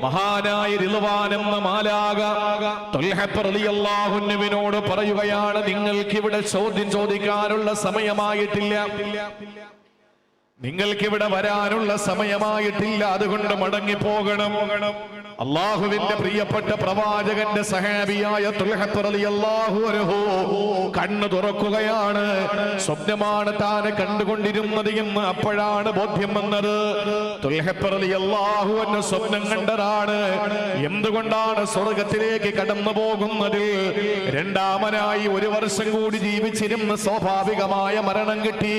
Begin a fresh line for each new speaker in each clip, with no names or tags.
മഹാനായ റിളവാൻ എന്ന മാലാഖ ത്വൽഹത്ത് റളിയല്ലാഹു അൻഹുവിനോട് പറയുകയാണ്, നിങ്ങൾക്ക് ഇവിടെ ചോദ്യം ചോദിക്കാനുള്ള സമയമായിട്ടില്ല, നിങ്ങൾക്കിവിടെ വരാനുള്ള സമയമായിട്ടില്ല, അതുകൊണ്ട് മടങ്ങിപ്പോകണം. അള്ളാഹുവിന്റെ പ്രിയപ്പെട്ട പ്രവാചകന്റെ സഹാബിയായ ത്വൽഹത്ത് റളിയല്ലാഹു അൻഹു കണ്ണു തുറക്കുകയാണ്. സ്വപ്നമാണ് താൻ കണ്ടുകൊണ്ടിരുന്നത് എന്ന് അപ്പോഴാണ് ബോധ്യം വന്നത്. ത്വൽഹത്ത് റളിയല്ലാഹു അൻഹു സ്വപ്നം കണ്ടതാണ്. എന്തുകൊണ്ടാണ് സ്വർഗത്തിലേക്ക് കടന്നു പോകുന്നതിൽ രണ്ടാമനായി 1 വർഷം കൂടി ജീവിച്ചിരുന്ന സ്വാഭാവികമായ മരണം കിട്ടി.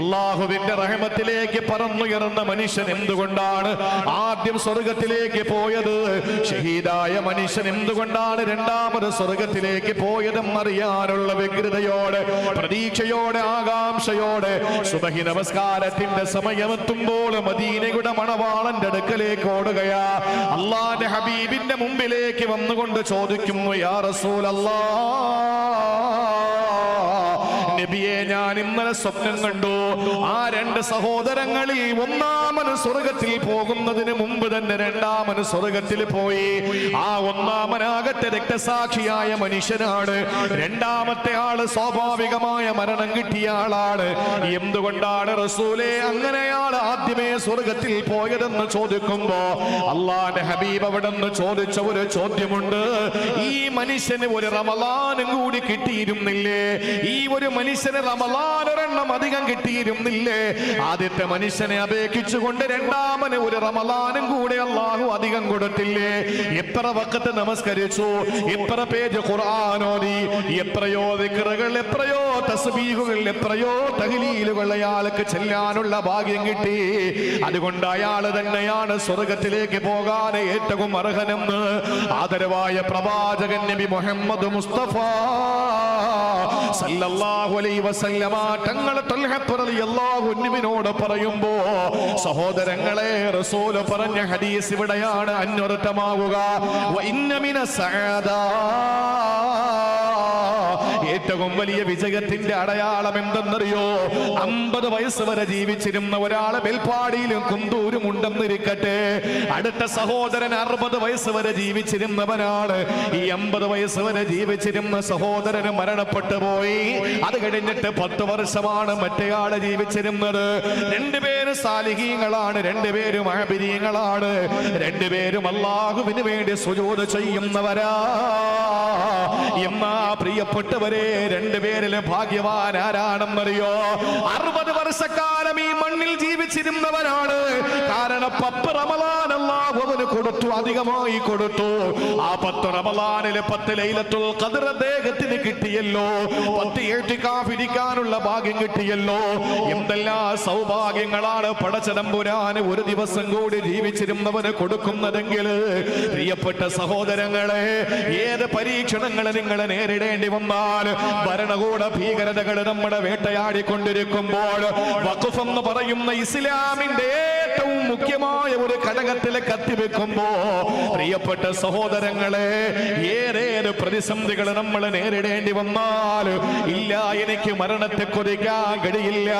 അള്ളാഹുവിന്റെ റഹ്മത്തിലേക്ക് പറന്നുയർന്ന മനുഷ്യൻ എന്തുകൊണ്ടാണ് ആദ്യം സ്വർഗത്തിലേക്ക് പോയത്? ഷഹീദായ മനുഷ്യൻ എന്തുകൊണ്ടാണ് രണ്ടാമത് സ്വർഗത്തിലേക്ക് പോയതെന്നറിയാനുള്ള വ്യഗ്രതയോടെ, പ്രതീക്ഷയോടെ, ആകാംക്ഷയോടെ സുബഹി നമസ്കാരത്തിന്റെ സമയമെത്തുമ്പോൾ മദീനയുടെ മണവാളന്റെ അടുക്കലേക്ക് ഓടുകയാ. അല്ലാഹുവിന്റെ ഹബീബിന്റെ മുമ്പിലേക്ക് വന്നുകൊണ്ട് ചോദിക്കുന്നു, യാ റസൂലല്ലാഹ്, നബിയെ, ഞാൻ ഇന്നലെ സ്വപ്നം കണ്ടു. ആ 2 സഹോദരങ്ങളിൽ ഒന്നാമൻ സ്വർഗത്തിൽ പോകുന്നതിന് മുമ്പ് തന്നെ രണ്ടാമൻ സ്വർഗത്തിൽ പോയി. ആ ഒന്നാമനാകട്ടെ രക്തസാക്ഷിയായ മനുഷ്യനാണ്, രണ്ടാമത്തെ ആള് സ്വാഭാവികമായ മരണം കിട്ടിയ ആളാണ്. എന്തുകൊണ്ടാണ് റസൂലേ അങ്ങനെയാൾ ആദ്യമേ സ്വർഗത്തിൽ പോയതെന്ന് ചോദിക്കുമ്പോ അല്ലാഹുവിന്റെ ഹബീബ് അവിടെ നിന്ന് ചോദിച്ച ഒരു ചോദ്യമുണ്ട്. ഈ മനുഷ്യന് ഒരു റമളാനും കൂടി കിട്ടിയിരുന്നില്ലേ? ഈ ഒരു മനുഷ്യന് റമളാൻ ഒരെണ്ണം അധികം കിട്ടിയിരുന്നില്ലേ? ആദ്യത്തെ മനുഷ്യനെ അപേക്ഷിച്ചുകൊണ്ട് രണ്ടാമന് ഒരു റമളാനും കൂടെ അല്ലാഹു അധികം കൊടുത്തില്ലേ? എത്ര വഖത്ത് നമസ്കരിച്ചു, എത്ര പേജ് ഖുർആൻ ഓതി, എത്രയോ ദിക്റുകൾ, എത്രയോ തസ്ബീഹുകൾ, എത്രയോ തഹ്ലീലുകൾ അയാൾക്ക് ചെല്ലാനുള്ള ഭാഗ്യം കിട്ടി. അതുകൊണ്ട് അയാൾ തന്നെയാണ് സ്വർഗത്തിലേക്ക് പോകാൻ ഏറ്റവും അർഹനെന്ന് ആദരവായ പ്രവാചകൻ നബി മുഹമ്മദ് മുസ്തഫ സല്ലല്ലാഹു അലൈഹി വസല്ലമ തങ്ങൾ ത്വൽഹത്ത് റളിയല്ലാഹു അൻഹുവിനോട് പറയുമ്പോ, സഹോദരങ്ങളെ, റസൂൽ പറഞ്ഞ ഹദീസ് ഇവിടെയാണ് അന്വർത്ഥമാവുക. വ ഇന്ന മിന സഅദാ, ഏറ്റവും വലിയ വിജയത്തിന്റെ അടയാളം എന്തെന്നറിയോ? 50 വയസ്സ് വരെ ജീവിച്ചിരുന്ന ഒരാള് ബെൽപ്പാടിയിലും കുന്തൂരും ഉണ്ടെന്നിരിക്കട്ടെ, അടുത്ത സഹോദരൻ 60 വയസ്സ് വരെ ജീവിച്ചിരുന്നവനാണ്. ഈ 50 വയസ്സ് വരെ ജീവിച്ചിരുന്ന സഹോദരന് മരണപ്പെട്ടു പോയി. അത് കഴിഞ്ഞിട്ട് 10 വർഷമാണ് മറ്റേയാള് ജീവിച്ചിരുന്നത്. 2 പേരും സാലിഹീങ്ങളാണ്, 2 പേരും അഹബിരീങ്ങളാണ്, 2 പേരും അല്ലാഹുവിന് വേണ്ടി സുജൂദ് ചെയ്യുന്നവരാ. എന്നാ പ്രിയപ്പെട്ടവരെ, 2 പേരിലെ ഭാഗ്യവാൻ ആരാണെന്നറിയോ? 60 വർഷക്കാലം ഈ മണ്ണിൽ ജീവിച്ചിരുന്നവരാണ്. കാരണം 10 റമളാൻ അല്ലാഹു അവന് കൊടുത്തു, അധികമായി കൊടുത്തു. ആ 10 റമളാനിലെ 10 ലൈലത്തുൽ ഖദ്ർ അദ്ദേഹത്തിന് കിട്ടിയല്ലോ. 10 ഇഅ്തികാഫ് ഇരിക്കാനുള്ള ഭാഗ്യം കിട്ടിയല്ലോ. എന്തെല്ലാം സൗഭാഗ്യങ്ങളാണ് പടച്ചതമ്പുരാന് ഒരു ദിവസം കൂടി ജീവിച്ചിരുന്നവന് കൊടുക്കുന്നതെങ്കിൽ. പ്രിയപ്പെട്ട സഹോദരങ്ങളെ, ഏത് പരീക്ഷണങ്ങൾ നിങ്ങൾ നേരിടേണ്ടി വന്നാൽ, ഭരണകൂട ഭീകരതകൾ നമ്മളെ വേട്ടയാടിക്കൊണ്ടിരിക്കുമ്പോൾ, വഖഫ് എന്ന് പറയുന്ന ഇസ്ലാമിന്റെ ഏറ്റവും മുഖ്യമായ ഒരു ഘടകത്തിലെ കത്തിവെക്കുമ്പോ, പ്രിയപ്പെട്ട സഹോദരങ്ങളെ, ഏതേത് പ്രതിസന്ധികൾ നമ്മൾ നേരിടേണ്ടി വന്നാൽ, ഇല്ല എനിക്ക് മരണത്തെ കൊതിക്കാൻ കഴിയില്ല,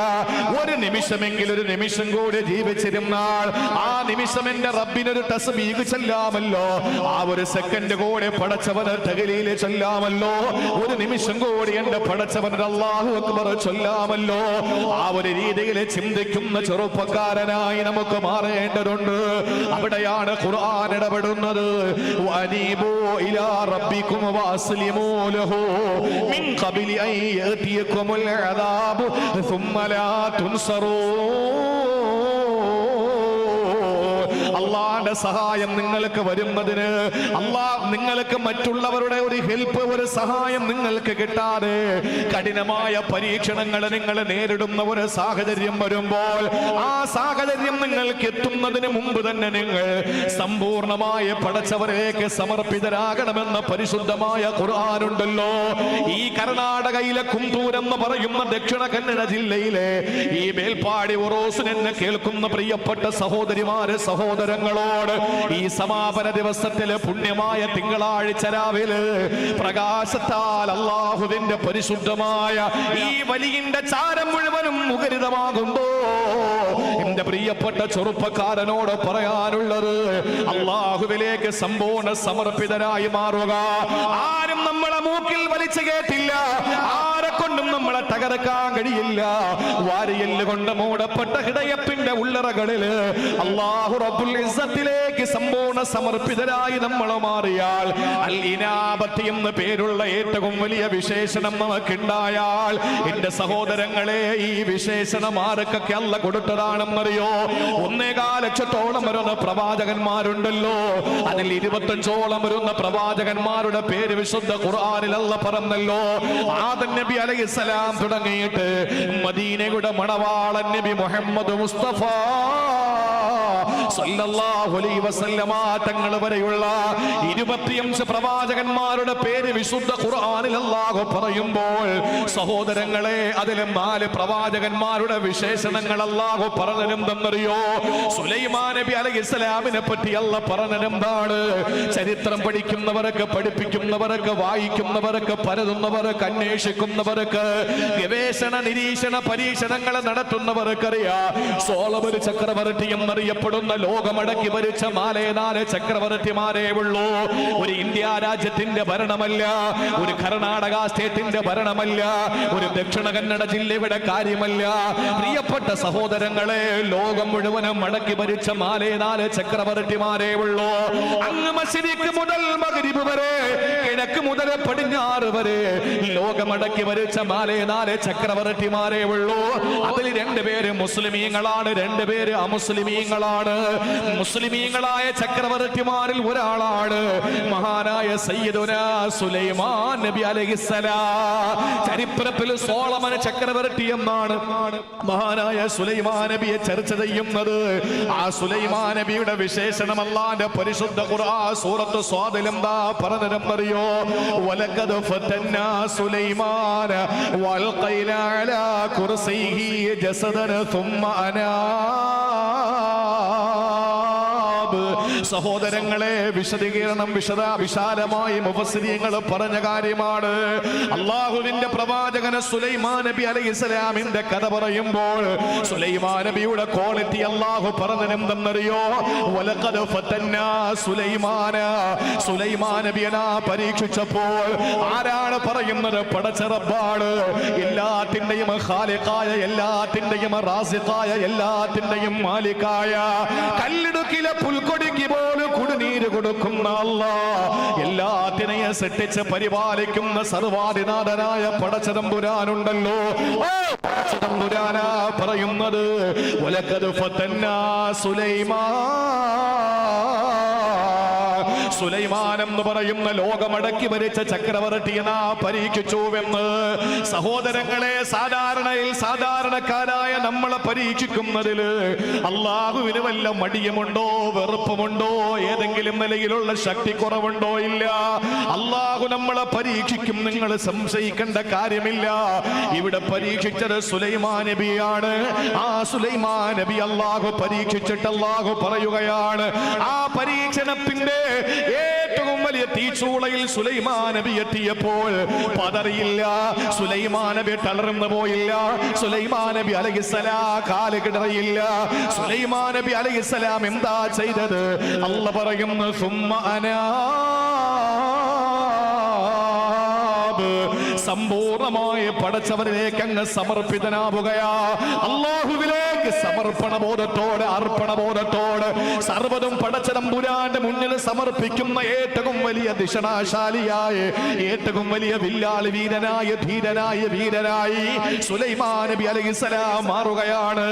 ഒരു നിമിഷമെങ്കിലും, ഒരു നിമിഷം കൂടി ജീവിച്ചിരുന്നാൽ ആ നിമിഷം എന്റെ റബ്ബിനൊരു തസ്ബീഹ് ചൊല്ലാമല്ലോ, ആ ഒരു സെക്കൻഡ് കൂടെ പടച്ചവന് തഹ്ലീല് ചൊല്ലാമല്ലോ, ഒരു നിമിഷം കൂടി എന്റെ പടച്ചവന് അല്ലാഹു അക്ബർ ചൊല്ലാമല്ലോ. ആ ഒരു രീതിയിൽ ചിന്തിക്കുന്ന ചെറുപ്പക്കാരനായി നമുക്ക് മാറേണ്ടതുണ്ട്. അവിടെയാണ് ഖുർആൻ ഇടപെടുന്നത്. വനീബൂ ഇലാ റബ്ബികും വഅസ്ലിമൂ ലഹു മിൻ ഖബ്ലി അൻ യഅതിയകുമുൽ അദാബു സുമ്മ ലാ തുൻസറൂൻ. അല്ലാഹുവിന്റെ സഹായം നിങ്ങൾക്ക് വരുന്നതിന്, അല്ലാഹ് നിങ്ങൾക്ക് മറ്റുള്ളവരുടെ ഒരു ഹെൽപ്പ്, ഒരു സഹായം നിങ്ങൾക്ക് കിട്ടാതെ കഠിനമായ പരീക്ഷണങ്ങൾ നിങ്ങൾ നേരിടുന്ന ഒരു സാഹചര്യം വരുമ്പോൾ, ആ സാഹചര്യം നിങ്ങൾക്ക് എത്തുന്നതിന് മുമ്പ് തന്നെ നിങ്ങൾ സമ്പൂർണമായ പടച്ചവരേക്ക് സമർപ്പിതരാകണമെന്ന പരിശുദ്ധമായ ഖുർആനുണ്ടല്ലോ. ഈ കർണാടകയിലെ കുന്തൂർ എന്ന് പറയുന്ന ദക്ഷിണ കന്നഡ ജില്ലയിലെ ഈ മേൽപ്പാടി ഉറൂസിനെ കേൾക്കുന്ന പ്രിയപ്പെട്ട സഹോദരിമാരെ, സഹോദരങ്ങളോട് ഈ സമാപന ദിവസത്തിലെ പുണ്യമായ തിങ്കളാഴ്ച രാവിലെ പ്രകാശത്താൽ അല്ലാഹുവിന്റെ പരിശുദ്ധമായ ഈ വലിയുടെ ചാരം മുഴുവനും മുഖരിതമാകുമ്പോ, എന്റെ പ്രിയപ്പെട്ട ചെറുപ്പക്കാരനോട് പറയാനുള്ളത് അള്ളാഹുവിലേക്ക് സമ്പൂർണ്ണ സമർപ്പിതരായി മാറുക. ആരും നമ്മളെ മൂക്കിൽ വലിച്ചു കേട്ടില്ല, ആരെ കൊണ്ടും നമ്മളെ തകർക്കാൻ കഴിയില്ല. വാരിയെല്ല് കൊണ്ട് മൂടപ്പെട്ട ഹൃദയത്തിന്റെ ഉള്ളറകളിൽ അല്ലാഹു റബ്ബുൽ ഇസ്സത്തിലേക്ക് സമ്പൂർണ്ണ സമർപ്പിതരായി നമ്മൾ മാറിയാൽ അൽ ഇനാബത്ത് എന്ന് പേരുള്ള ഏറ്റവും വലിയ വിശേഷണം നമുക്കുണ്ടായാൽ, എന്റെ സഹോദരങ്ങളെ, ഈ വിശേഷണം ആർക്കൊക്കെ അല്ല കൊടുത്തതാണെന്നറിയോ? 1.25 ലക്ഷത്തോളം വരുന്ന പ്രവാചകന്മാരുണ്ടല്ലോ, അതിൽ 25ഓളം വരുന്ന പ്രവാചകന്മാരുടെ പേര് വിശുദ്ധ ഖുർആനിൽ അല്ല പറഞ്ഞല്ലോ. ആദം നബി അലൈഹിസ്സലാം തുടങ്ങിയിട്ട് മദീനയുടെ മണവാളൻ നബി മുഹമ്മദ് മുസ്തഫ സല്ലല്ലാഹു അലൈഹി വസല്ലമ തങ്ങൾ വരെയുള്ള 25 പ്രവാചകന്മാരുടെ പേര് വിശുദ്ധ ഖുർആനിൽ അല്ലാഹു പറയുമ്പോൾ, സഹോദരങ്ങളെ, അതിൽ 4 പ്രവാചകന്മാരുടെ വിശേഷണങ്ങൾ അല്ലാഹു പറഞ്ഞതെന്തെന്നറിയോ? സുലൈമാൻ നബി അലൈഹിസ്സലാമിനെ പറ്റി അല്ല പറഞ്ഞതെന്താണ്? ചരിത്രം പഠിക്കുന്നവർക്ക്, പഠിപ്പിക്കുന്നവർക്ക്, വായിക്കുന്നവർക്ക്, പരതുന്നവർക്ക്, അന്വേഷിക്കുന്നവർക്ക്, ഗവേഷണ നിരീക്ഷണ പരീക്ഷണങ്ങൾ നടത്തുന്നവർക്കറിയാം, സോളമൻ ചക്രവർത്തി എന്നറിയപ്പെടുന്ന ലോകമടക്കി ഭരിച്ച 4 ചക്രവർത്തിമാരേ ഉള്ളൂ. ഒരു ഇന്ത്യ രാജ്യത്തിന്റെ ഭരണമല്ല, ഒരു കർണാടക സ്റ്റേറ്റിന്റെ ഭരണമല്ല, ഒരു ദക്ഷിണ കന്നഡ ജില്ലയുടെ കാര്യമല്ല. പ്രിയപ്പെട്ട സഹോദരങ്ങളെ, ലോകം മുഴുവനും മടക്കി ഭരിച്ച 4 ചക്രവർത്തിമാരേ ഉള്ളൂ. അങ്ങ് മശ്രിഖ് മുതൽ മഗ്രിബ് വരെ, കിഴക്ക് മുതൽ പടിഞ്ഞാറ് വരെ ലോകമടക്കി ഭരിച്ച 4 ചക്രവർത്തിമാരേ ഉള്ളൂ. അതിൽ 2 പേര് മുസ്ലിമീങ്ങളാണ്, 2 പേര് അമുസ്ലിമീങ്ങളാണ്. മുസ്ലിമീങ്ങളായ ചക്രവർത്തിമാരിൽ ഒരാളാണ് മഹാനായ സയ്യിദുനാ സുലൈമാൻ നബി അലൈഹിസ്സലാം. ചരിത്രത്തിൽ സോളമൻ ചക്രവർത്തി എന്നാണ് മഹാനായ സുലൈമാൻ നബിയെ ചർച്ച ചെയ്യുന്നത്. ആ സുലൈമാൻ നബിയുടെ വിശേഷണം അല്ലാഹുവിന്റെ പരിശുദ്ധ ഖുർആൻ സൂറത്ത് സ്വാദിൽ എന്താ പറഞ്ഞതെന്നറിയോ? വലഖദ് ഫതന്നാ സുലൈമാന വൽഖൈനാ അലാ കുർസിഹി ജസദൻ സുമ്മ അനാ. സഹോദരങ്ങളെ, വിശദീകരണം വിശാലമായി മുഫസ്സിരീങ്ങൾ പറഞ്ഞ കാര്യമാണ്. അള്ളാഹുവിന്റെ പ്രവാചകന് സുലൈമാൻ നബി അലൈഹിസ്സലാമിന്റെ കഥ പറയുമ്പോൾ സുലൈമാൻ നബിയുടെ ക്വാളിറ്റി അള്ളാഹു പറഞ്ഞതെന്തെന്നറിയോ? വലഖദ് ഫതന്നാ സുലൈമാന. സുലൈമാൻ നബിയെ പരീക്ഷിച്ചപ്പോൾ ആരാണ് പറയുന്നത്? പടച്ച റബ്ബാണ്. എല്ലാത്തിന്റെയും ഖാലിഖായ, എല്ലാത്തിന്റെയും റാസിഖായ, എല്ലാത്തിന്റെയും മാലിക്കായ, കല്ലിടുക്കിലെ പുൽക്കൊടിക്ക് പോലും കുടിനീര് കൊടുക്കുന്ന അല്ലാഹ്, എല്ലാത്തിനെയും സൃഷ്ടിച്ച് പരിപാലിക്കുന്ന സർവാധിനാഥനായ പടച്ചതമ്പുരാനുണ്ടല്ലോ. പടച്ചതമ്പുരാനാ പറയുന്നത് വലഖദ് ഫതന്നാ സുലൈമാൻ. സുലൈമാൻ എന്ന് പറയുന്ന ലോകമടക്കി ഭരിച്ച ചക്രവർത്തിയെ പരീക്ഷിച്ചുവെന്ന്. സഹോദരങ്ങളെ, സാധാരണക്കാരായ നമ്മളെ പരീക്ഷിക്കുന്നതിൽ അള്ളാഹുവിന് വല്ല മടിയുമുണ്ടോ, വെറുപ്പുമുണ്ടോ, ഏതെങ്കിലും നിലയിലുള്ള ശക്തി കുറവുണ്ടോ? ഇല്ല. അള്ളാഹു നമ്മളെ പരീക്ഷിക്കും, നിങ്ങൾ സംശയിക്കേണ്ട കാര്യമില്ല. ഇവിടെ പരീക്ഷിച്ചത് സുലൈമാൻ നബിയാണ്. ആ സുലൈമാൻ നബി അള്ളാഹു പരീക്ഷിച്ചിട്ട് അള്ളാഹു പറയുകയാണ്, ആ പരീക്ഷണത്തിന്റെ ഏറ്റവും വലിയ തീച്ചൂളയിൽ സുലൈമാൻ നബി എത്തിയപ്പോൾ പതറിയില്ല, സുലൈമാൻ നബി തളർന്നു പോയില്ല, സുലൈമാൻ നബി അലൈഹിസ്സലാം കാല് കിടറിയില്ല. സുലൈമാൻ നബി അലൈഹിസ്സലാം എന്താ ചെയ്തത്? അല്ലാഹു പറയുന്നു, സുമ്മ അനാ. സമ്പൂർണമായി പടച്ചവരിലേക്ക് അങ്ങ് സമർപ്പിതനാവുകയാ. അള്ളാഹുവിലേക്ക് സമർപ്പണ ബോധത്തോടെ, അർപ്പണ ബോധത്തോടെ സർവ്വതും പടച്ചതമ്പുരാന്റെ മുന്നിൽ സമർപ്പിക്കുന്ന ഏറ്റവും വലിയ ദിഷണാശാലിയായ, ഏറ്റവും വലിയ വില്ലാളി വീരനായ, വീരനായി സുലൈമാൻ നബി അലൈഹിസ്സലാം മാറുകയാണ്.